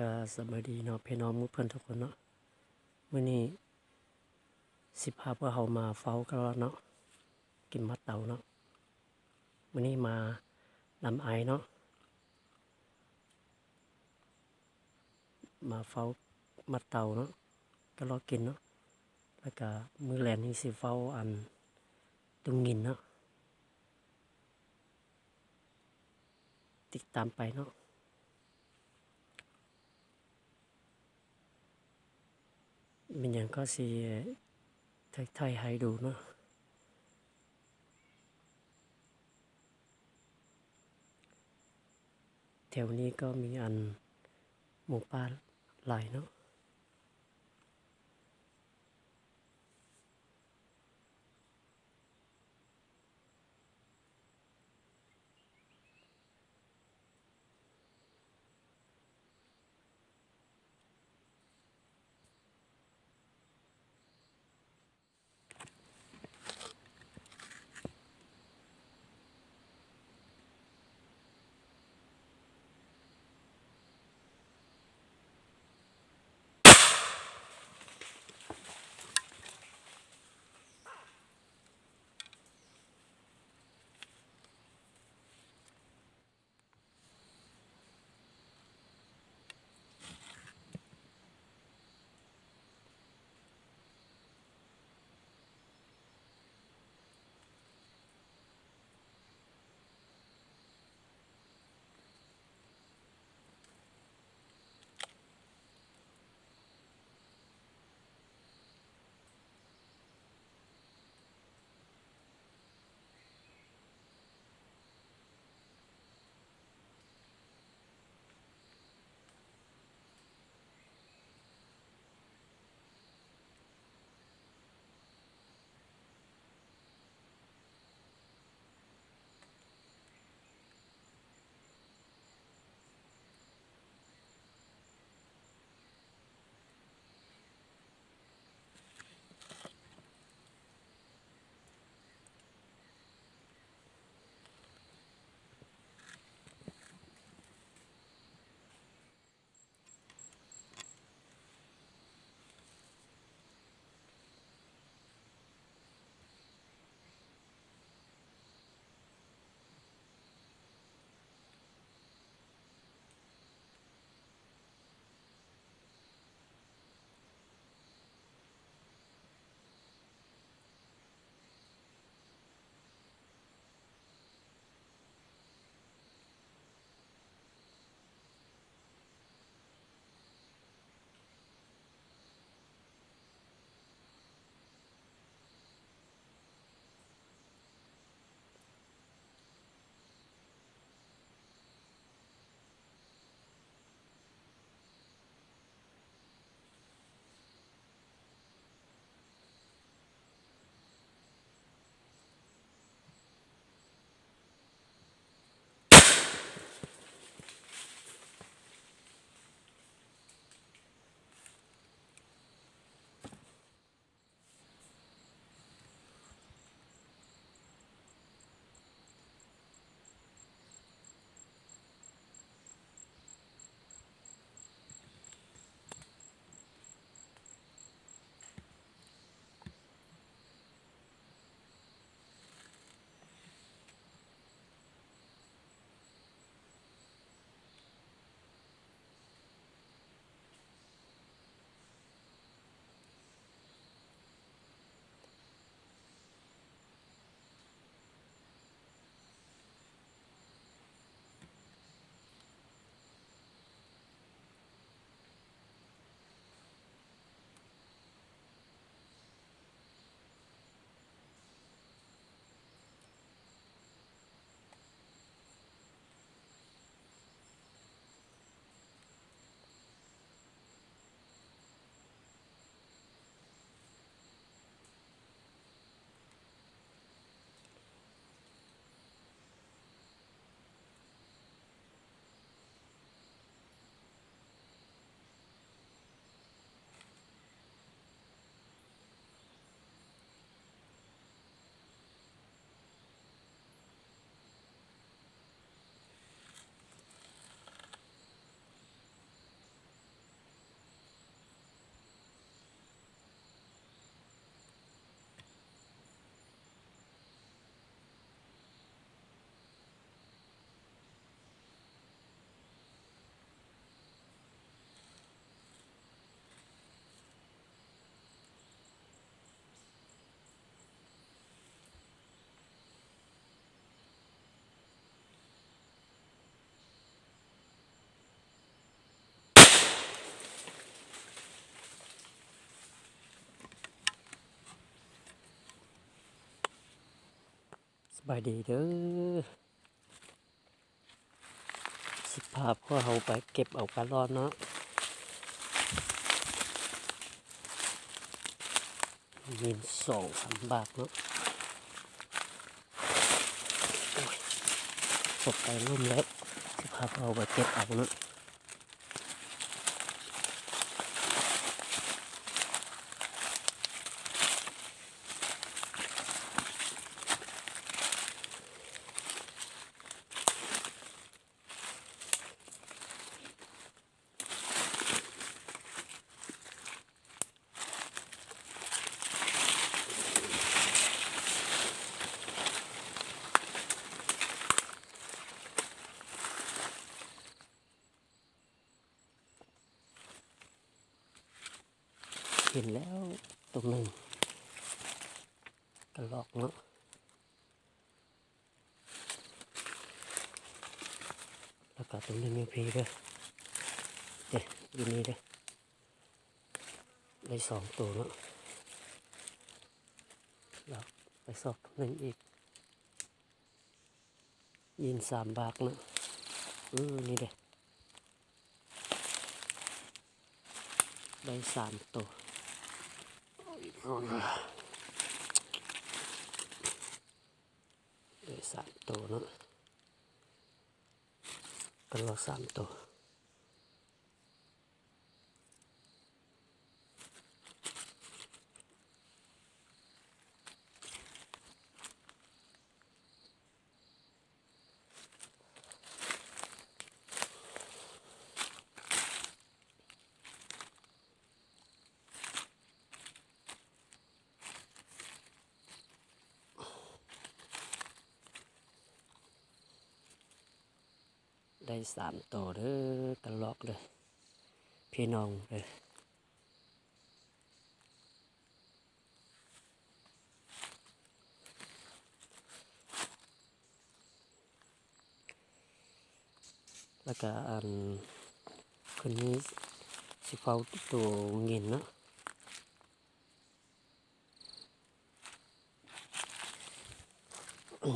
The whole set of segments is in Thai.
ก็สวัสดีเนาะพี่น้องมุกเพื่อนทุกคนเนาะมื้อนี้สิพาพวกเรามาเฝ้ากันแล้วเนาะกินมัดเต่าเนาะมื้อนี้มาลำไอเนาะมาเฝ้ามัดเต่าเนาะก็รอกินเนาะแล้วก็มื้อแลงนี้สิเฝ้าอันตุงงินเนาะติดตามไปเนาะเป็นอย่างก็สิไทยให้ดูเนาะแถวนี้ก็มีอันหมู่บ้านหลายเนาะ บายดีเด้อสิพาพวกเราไปเก็บเอากระรอนเนาะมี2-3 บาทเนาะสดไปร่มแล้วสิพาพวกเราไปเก็บเอาเนาะเห็นแล้วตรงหนึ่งกระรอกเนาะแล้วก็ตรงนี้มีพีด้วยอยู่นี่ด้วยได้2 ตัวเนาะแล้วไปสอบตรงนึงอีกยิน3 บาทเนาะนี่เด้ได้3 ตัวได้3 ตัวเนาะกันรอ3 ตัวได้3 ตัวเด้อกันลอกเลยพี่น้องเลยแล้วก็คนนี้สิเฝ้าตัวเงินเนาะ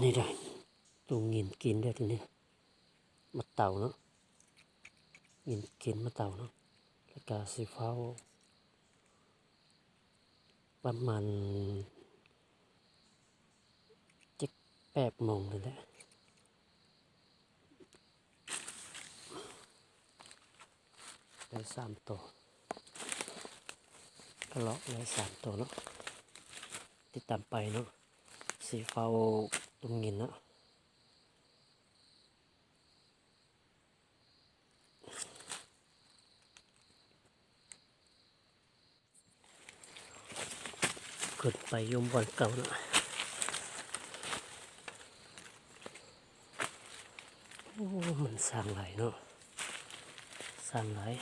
นี่ได้ตัวเงินกินได้ทีนี้มาเต่าเนาะเงินกินมาเต่าเนาะแล้วก็สิเฝ้าประมาณ7-8 โมงนี่แหละได้3 ตัวก็เลาะได้3 ตัวเนาะติดตามไปเนาะสีเฝ้าตรงเงินเนาะขึ้นไปยมบอลเก่าเนาะโอ้มันสร้างหลายเนาะสร้างหลาย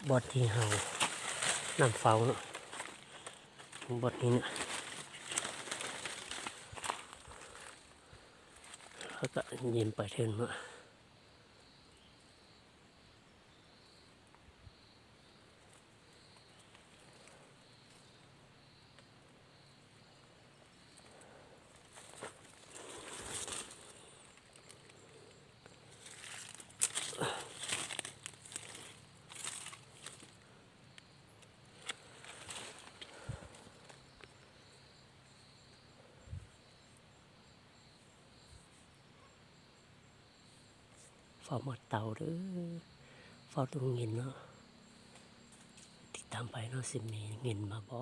บอดที่เฮาน้ำเฝ้าเนาะบอดนี้เนี่ยแล้วก็ยินไปเทินเนาะเฝ้าหมดเตาเด้อเฝ้าตรงเงินเนาะติดตามไปเนาะสิมีเงินมาบ่